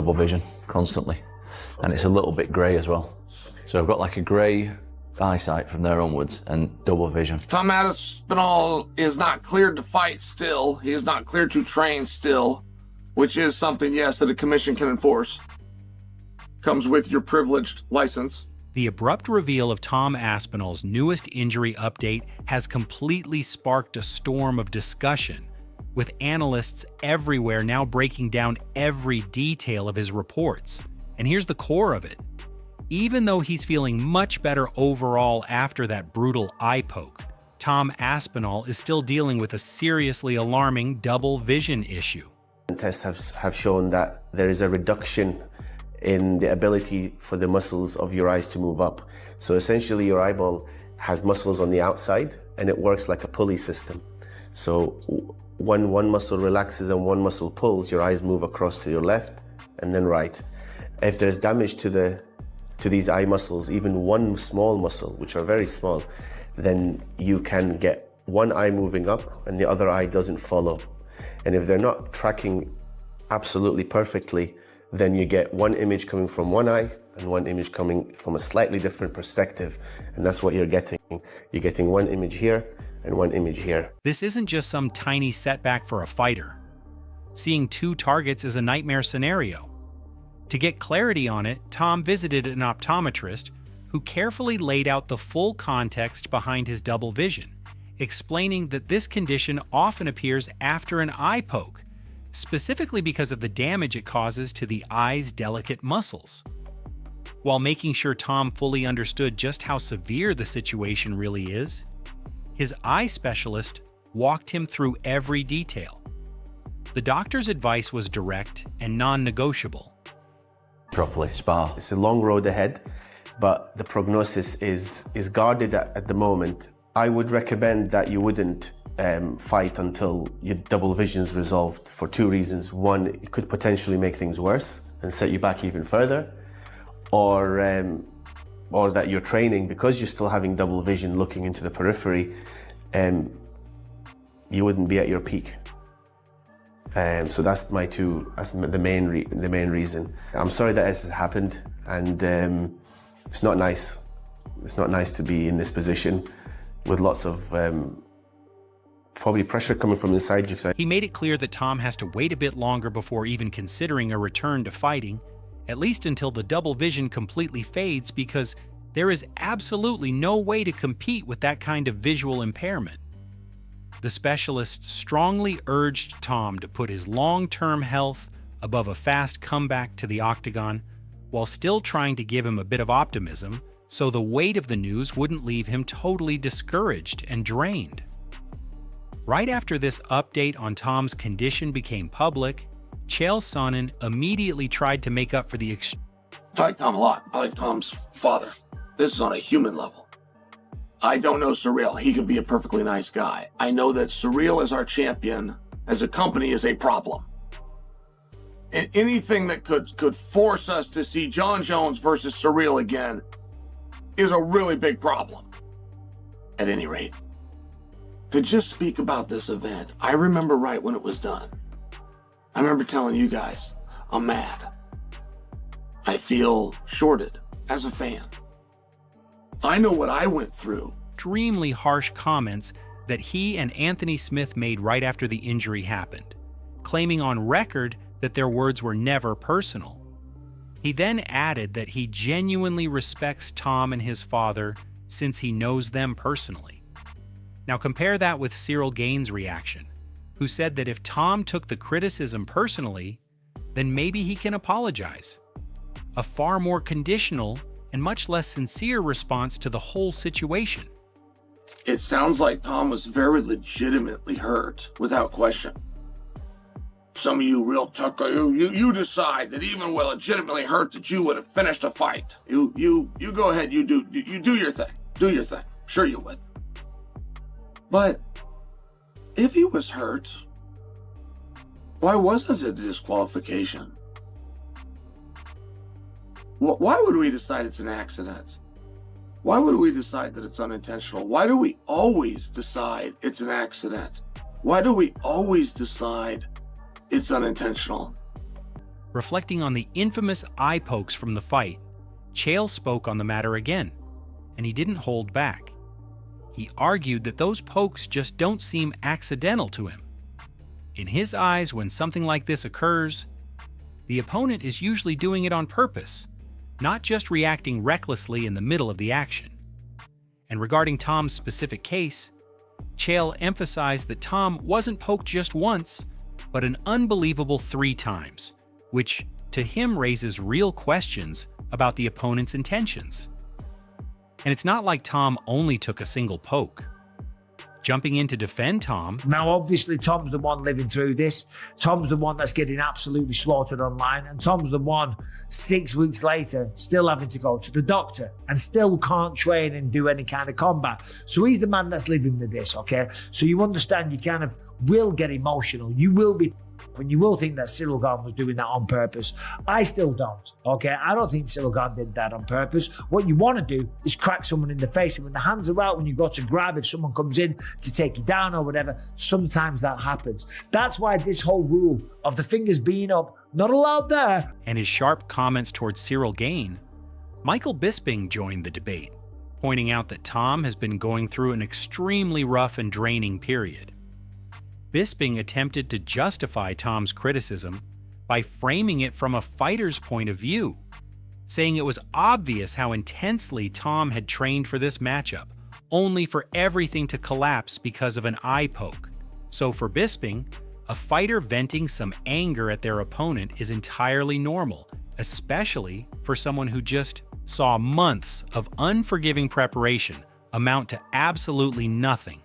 double vision constantly, and it's a little bit grey as well. So I've got like a grey eyesight from there onwards and double vision. Tom Aspinall is not cleared to fight still. He is not cleared to train still, which is something, yes, that a commission can enforce. Comes with your privileged license. The abrupt reveal of Tom Aspinall's newest injury update has completely sparked a storm of discussion, with analysts everywhere now breaking down every detail of his reports. And here's the core of it. Even though he's feeling much better overall after that brutal eye poke, Tom Aspinall is still dealing with a seriously alarming double vision issue. Tests have shown that there is a reduction in the ability for the muscles of your eyes to move up. So essentially your eyeball has muscles on the outside and it works like a pulley system. So when one muscle relaxes and one muscle pulls, your eyes move across to your left and then right. If there's damage to these eye muscles, even one small muscle, which are very small, then you can get one eye moving up and the other eye doesn't follow. And if they're not tracking absolutely perfectly, then you get one image coming from one eye and one image coming from a slightly different perspective. And that's what you're getting. You're getting one image here and one image here. This isn't just some tiny setback for a fighter. Seeing two targets is a nightmare scenario. To get clarity on it, Tom visited an optometrist who carefully laid out the full context behind his double vision, explaining that this condition often appears after an eye poke, specifically because of the damage it causes to the eye's delicate muscles. While making sure Tom fully understood just how severe the situation really is, his eye specialist walked him through every detail. The doctor's advice was direct and non-negotiable. Properly, spar. It's a long road ahead, but the prognosis is guarded at the moment. I would recommend that you wouldn't fight until your double vision's resolved for two reasons. One, it could potentially make things worse and set you back even further, or that you're training because you're still having double vision looking into the periphery, you wouldn't be at your peak. So that's the main reason. I'm sorry that this has happened, and it's not nice. It's not nice to be in this position with lots of probably pressure coming from inside you. He made it clear that Tom has to wait a bit longer before even considering a return to fighting, at least until the double vision completely fades, because there is absolutely no way to compete with that kind of visual impairment. The specialist strongly urged Tom to put his long-term health above a fast comeback to the octagon, while still trying to give him a bit of optimism so the weight of the news wouldn't leave him totally discouraged and drained. Right after this update on Tom's condition became public, Chael Sonnen immediately tried to make up for the I like Tom a lot. I like Tom's father. This is on a human level. I don't know Surreal. He could be a perfectly nice guy. I know that Surreal as our champion, as a company, is a problem. And anything that could force us to see John Jones versus Surreal again is a really big problem. At any rate, to just speak about this event, I remember right when it was done. I remember telling you guys, I'm mad. I feel shorted as a fan. I know what I went through. Extremely harsh comments that he and Anthony Smith made right after the injury happened, claiming on record that their words were never personal. He then added that he genuinely respects Tom and his father since he knows them personally. Now compare that with Cyril Gaines' reaction, who said that if Tom took the criticism personally, then maybe he can apologize. A far more conditional and much less sincere response to the whole situation. It sounds like Tom was very legitimately hurt, without question. Some of you real tucker, you decide that even when legitimately hurt that you would have finished a fight. You go ahead, you do your thing. Do your thing. Sure you would. But if he was hurt, why wasn't it a disqualification? Why would we decide it's an accident? Why would we decide that it's unintentional? Why do we always decide it's an accident? Why do we always decide it's unintentional? Reflecting on the infamous eye pokes from the fight, Chael spoke on the matter again, and he didn't hold back. He argued that those pokes just don't seem accidental to him. In his eyes, when something like this occurs, the opponent is usually doing it on purpose, not just reacting recklessly in the middle of the action. And regarding Tom's specific case, Chael emphasized that Tom wasn't poked just once, but an unbelievable 3 times, which to him raises real questions about the opponent's intentions. And it's not like Tom only took a single poke. Jumping in to defend Tom. Now, obviously, Tom's the one living through this. Tom's the one that's getting absolutely slaughtered online. And Tom's the one 6 weeks later still having to go to the doctor and still can't train and do any kind of combat. So he's the man that's living with this, okay? So you understand, you kind of will get emotional. You will be, and you will think that Cyril Gane was doing that on purpose. I still don't, okay? I don't think Cyril Gane did that on purpose. What you want to do is crack someone in the face. And when the hands are out, when you go to grab, if someone comes in to take you down or whatever, sometimes that happens. That's why this whole rule of the fingers being up, not allowed there. And his sharp comments towards Cyril Gane, Michael Bisping joined the debate, pointing out that Tom has been going through an extremely rough and draining period. Bisping attempted to justify Tom's criticism by framing it from a fighter's point of view, saying it was obvious how intensely Tom had trained for this matchup, only for everything to collapse because of an eye poke. So for Bisping, a fighter venting some anger at their opponent is entirely normal, especially for someone who just saw months of unforgiving preparation amount to absolutely nothing.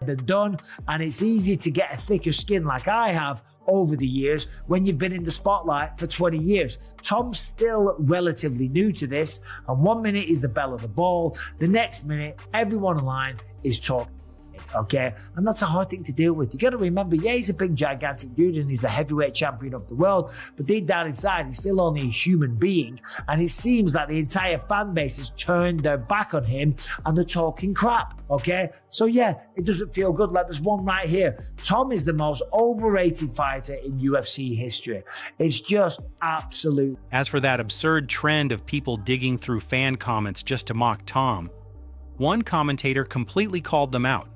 They're done, and it's easy to get a thicker skin like I have over the years when you've been in the spotlight for 20 years. Tom's still relatively new to this, and 1 minute is the belle of the ball, the next minute everyone online is talking, okay? And that's a hard thing to deal with. You got to remember, yeah, he's a big gigantic dude and he's the heavyweight champion of the world, but deep down inside he's still only a human being, and it seems like the entire fan base has turned their back on him and they're talking crap, okay? So yeah, it doesn't feel good. Like there's one right here. Tom is the most overrated fighter in UFC history. It's just absolute. As for that absurd trend of people digging through fan comments just to mock Tom, one commentator completely called them out,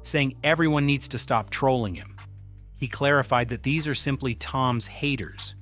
saying everyone needs to stop trolling him. He clarified that these are simply Tom's haters,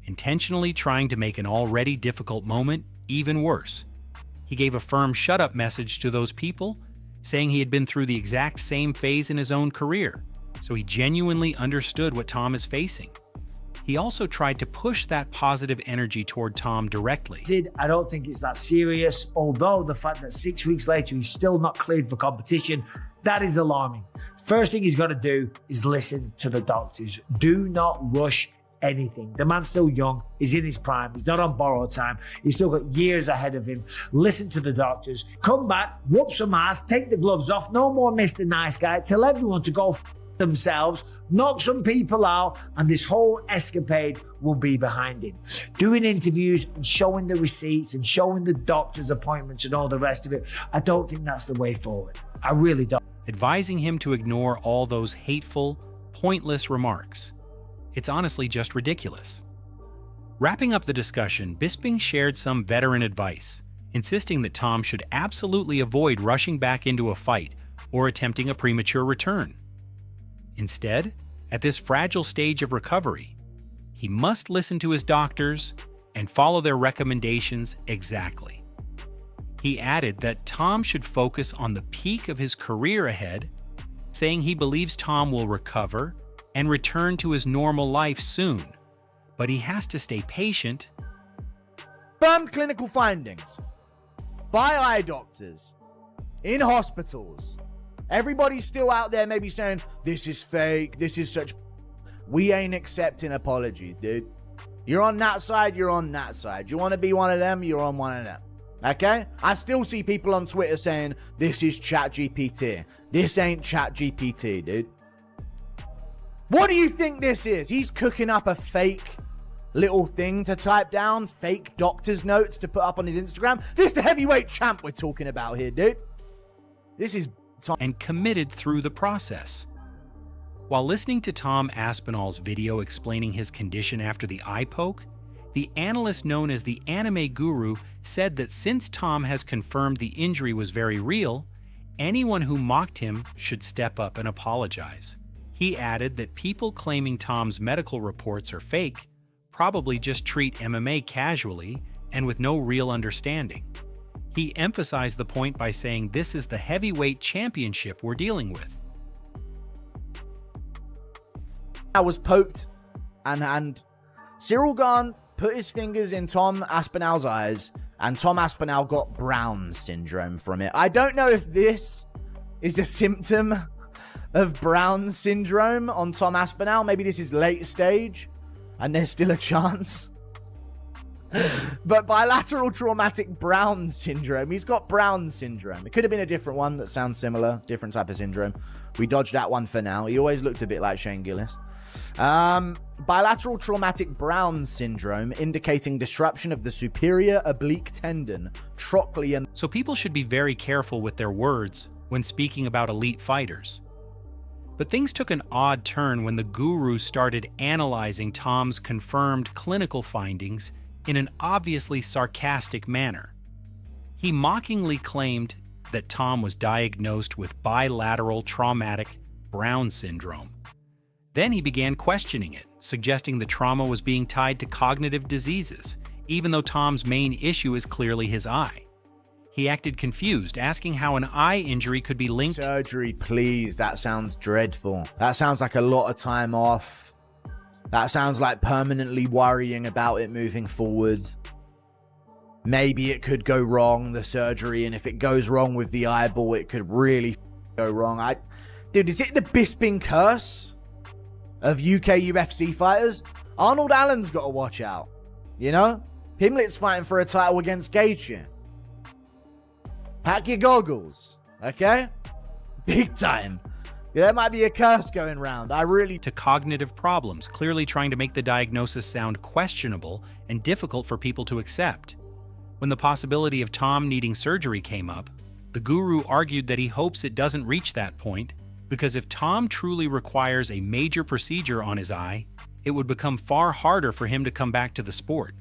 intentionally trying to make an already difficult moment even worse. He gave a firm shut-up message to those people, saying he had been through the exact same phase in his own career, so he genuinely understood what Tom is facing. He also tried to push that positive energy toward Tom directly. I don't think it's that serious, although the fact that 6 weeks later he's still not cleared for competition, that is alarming. First thing he's got to do is listen to the doctors. Do not rush anything. The man's still young. He's in his prime. He's not on borrowed time. He's still got years ahead of him. Listen to the doctors. Come back, whoop some ass, take the gloves off. No more Mr. Nice Guy. Tell everyone to go themselves, knock some people out, and this whole escapade will be behind him. Doing interviews and showing the receipts and showing the doctor's appointments and all the rest of it, I don't think that's the way forward. I really don't. Advising him to ignore all those hateful, pointless remarks. It's honestly just ridiculous. Wrapping up the discussion, Bisping shared some veteran advice, insisting that Tom should absolutely avoid rushing back into a fight or attempting a premature return. Instead, at this fragile stage of recovery, he must listen to his doctors and follow their recommendations exactly. He added that Tom should focus on the peak of his career ahead, saying he believes Tom will recover and return to his normal life soon, but he has to stay patient. Confirmed clinical findings by eye doctors in hospitals. Everybody's still out there maybe saying, this is fake, this is such... We ain't accepting apologies, dude. You're on that side, you're on that side. You want to be one of them, you're on one of them. Okay? I still see people on Twitter saying, this is ChatGPT. This ain't ChatGPT, dude. What do you think this is? He's cooking up a fake little thing to type down, fake doctor's notes to put up on his Instagram. This is the heavyweight champ we're talking about here, dude. This is... And committed through the process. While listening to Tom Aspinall's video explaining his condition after the eye poke, the analyst known as the Anime Guru said that since Tom has confirmed the injury was very real, anyone who mocked him should step up and apologize. He added that people claiming Tom's medical reports are fake probably just treat MMA casually and with no real understanding. He emphasized the point by saying this is the heavyweight championship we're dealing with. I was poked, and Cyril Gahn put his fingers in Tom Aspinall's eyes, and Tom Aspinall got Brown syndrome from it. I don't know if this is a symptom of Brown syndrome on Tom Aspinall. Maybe this is late stage, and there's still a chance. But bilateral traumatic Brown syndrome. He's got Brown syndrome. It could have been a different one that sounds similar, different type of syndrome. We dodged that one for now. He always looked a bit like Shane Gillis. Bilateral traumatic Brown syndrome, indicating disruption of the superior oblique tendon, trochlear. So people should be very careful with their words when speaking about elite fighters. But things took an odd turn when the guru started analyzing Tom's confirmed clinical findings in an obviously sarcastic manner. He mockingly claimed that Tom was diagnosed with bilateral traumatic Brown syndrome. Then he began questioning it, suggesting the trauma was being tied to cognitive diseases, even though Tom's main issue is clearly his eye. He acted confused, asking how an eye injury could be linked. Surgery, please. That sounds dreadful. That sounds like a lot of time off. That sounds like permanently worrying about it moving forward. Maybe it could go wrong, the surgery, and if it goes wrong with the eyeball, it could really go wrong. Dude, is it the Bisping curse of UK UFC fighters? Arnold Allen's got to watch out. You know? Pimlet's fighting for a title against Gaethje. Pack your goggles, okay? Big time. Yeah, there might be a curse going round. To cognitive problems, clearly trying to make the diagnosis sound questionable and difficult for people to accept. When the possibility of Tom needing surgery came up, the guru argued that he hopes it doesn't reach that point, because if Tom truly requires a major procedure on his eye, it would become far harder for him to come back to the sport.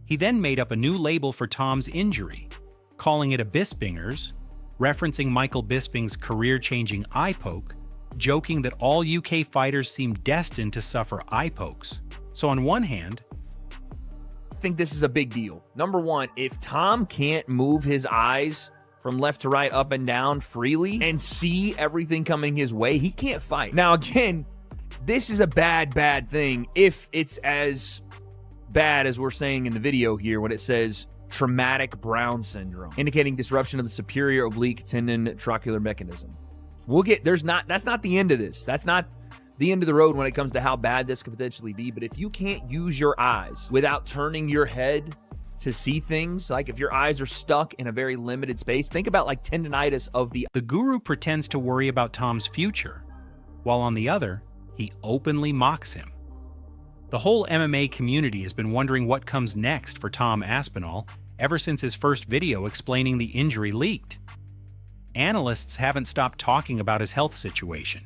He then made up a new label for Tom's injury, calling it a Bispinger's, referencing Michael Bisping's career-changing eye poke, joking that all UK fighters seem destined to suffer eye pokes. So on one hand, I think this is a big deal. Number one, if Tom can't move his eyes from left to right, up and down freely and see everything coming his way, he can't fight. Now, again, this is a bad thing if it's as bad as we're saying in the video here when it says traumatic Brown syndrome, indicating disruption of the superior oblique tendon trochlear mechanism. That's not the end of this. That's not the end of the road when it comes to how bad this could potentially be. But if you can't use your eyes without turning your head to see things, like if your eyes are stuck in a very limited space, think about like tendonitis of the... The guru pretends to worry about Tom's future, while on the other, he openly mocks him. The whole MMA community has been wondering what comes next for Tom Aspinall ever since his first video explaining the injury leaked. Analysts haven't stopped talking about his health situation.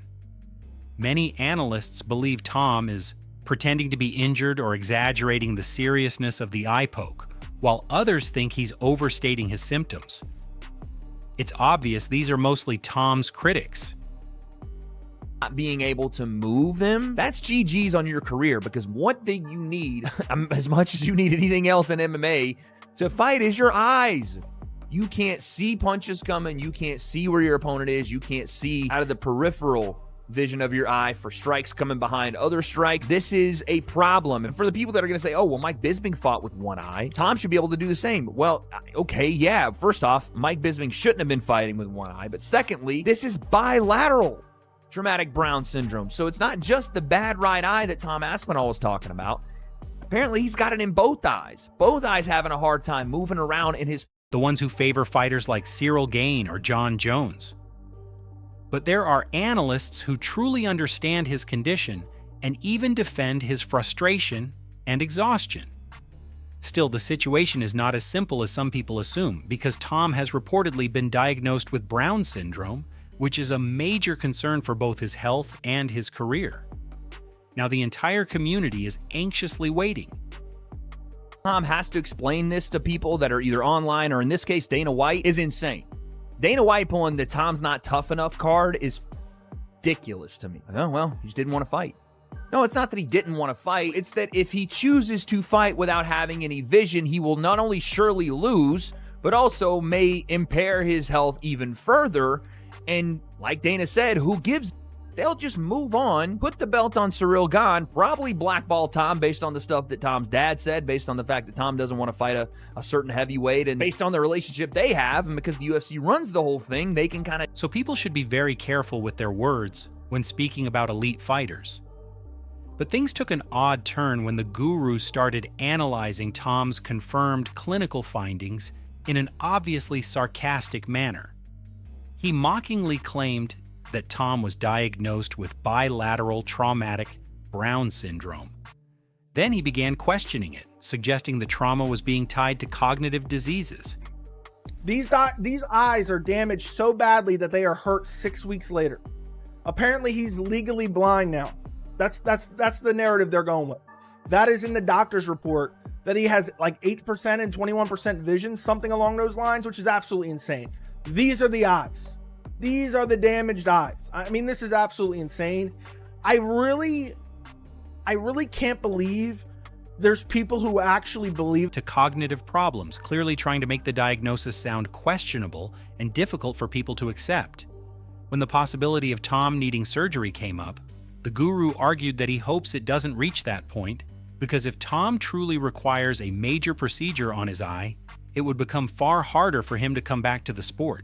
Many analysts believe Tom is pretending to be injured or exaggerating the seriousness of the eye poke, while others think he's overstating his symptoms. It's obvious these are mostly Tom's critics. Not being able to move them, that's GG's on your career, because one thing you need, as much as you need anything else in MMA to fight, is your eyes. You can't see punches coming. You can't see where your opponent is. You can't see out of the peripheral vision of your eye for strikes coming behind other strikes. This is a problem. And for the people that are going to say, oh, well, Mike Bisping fought with one eye, Tom should be able to do the same. Well, okay, yeah. First off, Mike Bisping shouldn't have been fighting with one eye. But secondly, this is bilateral traumatic Brown syndrome. So it's not just the bad right eye that Tom Aspinall was talking about. Apparently, he's got it in both eyes. Both eyes having a hard time moving around in his... The ones who favor fighters like Cyril Gane or John Jones. But there are analysts who truly understand his condition and even defend his frustration and exhaustion. Still, the situation is not as simple as some people assume, because Tom has reportedly been diagnosed with Brown syndrome, which is a major concern for both his health and his career. Now, the entire community is anxiously waiting. Tom has to explain this to people that are either online or, in this case, Dana White, is insane. Dana White pulling the Tom's not tough enough card is ridiculous to me. Oh, well, he just didn't want to fight. No, it's not that he didn't want to fight. It's that if he chooses to fight without having any vision, he will not only surely lose, but also may impair his health even further. And like Dana said, who gives? They'll just move on, put the belt on Ciryl Gane, probably blackball Tom based on the stuff that Tom's dad said, based on the fact that Tom doesn't want to fight a certain heavyweight, and based on the relationship they have, and because the UFC runs the whole thing, they can kind of... So people should be very careful with their words when speaking about elite fighters. But things took an odd turn when the guru started analyzing Tom's confirmed clinical findings in an obviously sarcastic manner. He mockingly claimed that Tom was diagnosed with bilateral traumatic Brown syndrome. Then he began questioning it, suggesting the trauma was being tied to cognitive diseases. These eyes are damaged so badly that they are hurt 6 weeks later. Apparently, he's legally blind now. That's the narrative they're going with. That is in the doctor's report, that he has like 8% and 21% vision, something along those lines, which is absolutely insane. These are the eyes. These are the damaged eyes. I mean, this is absolutely insane. I really can't believe there's people who actually believe to cognitive problems, clearly trying to make the diagnosis sound questionable and difficult for people to accept. When the possibility of Tom needing surgery came up, the guru argued that he hopes it doesn't reach that point, because if Tom truly requires a major procedure on his eye, it would become far harder for him to come back to the sport.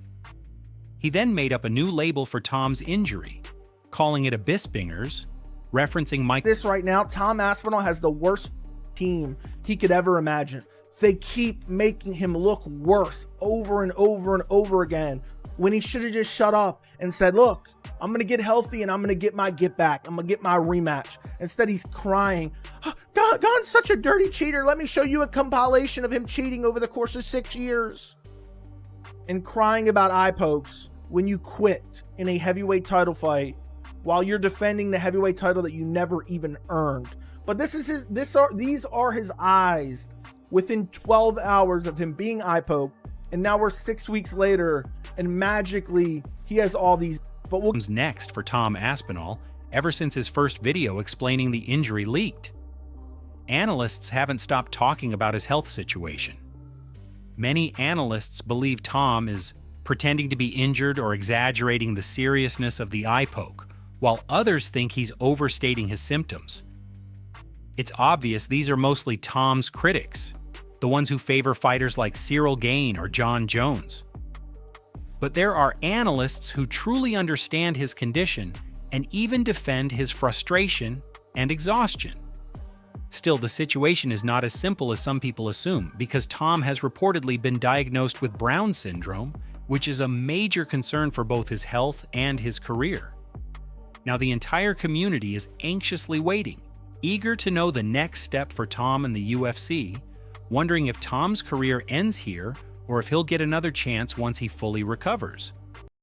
He then made up a new label for Tom's injury, calling it a Bispinger's, referencing Mike. This right now, Tom Aspinall has the worst team he could ever imagine. They keep making him look worse over and over and over again, when he should have just shut up and said, look, I'm going to get healthy and I'm going to get my get back. I'm going to get my rematch. Instead, he's crying. Oh, Gane's such a dirty cheater. Let me show you a compilation of him cheating over the course of 6 years. And crying about eye pokes when you quit in a heavyweight title fight while you're defending the heavyweight title that you never even earned. But these are his eyes within 12 hours of him being eye poked. And now we're 6 weeks later and magically he has all these. But Comes next for Tom Aspinall ever since his first video explaining the injury leaked. Analysts haven't stopped talking about his health situation. Many analysts believe Tom is pretending to be injured or exaggerating the seriousness of the eye poke, while others think he's overstating his symptoms. It's obvious these are mostly Tom's critics, the ones who favor fighters like Ciryl Gane or John Jones. But there are analysts who truly understand his condition and even defend his frustration and exhaustion. Still, the situation is not as simple as some people assume, because Tom has reportedly been diagnosed with Brown syndrome, which is a major concern for both his health and his career. Now, the entire community is anxiously waiting, eager to know the next step for Tom in the UFC, wondering if Tom's career ends here or if he'll get another chance once he fully recovers.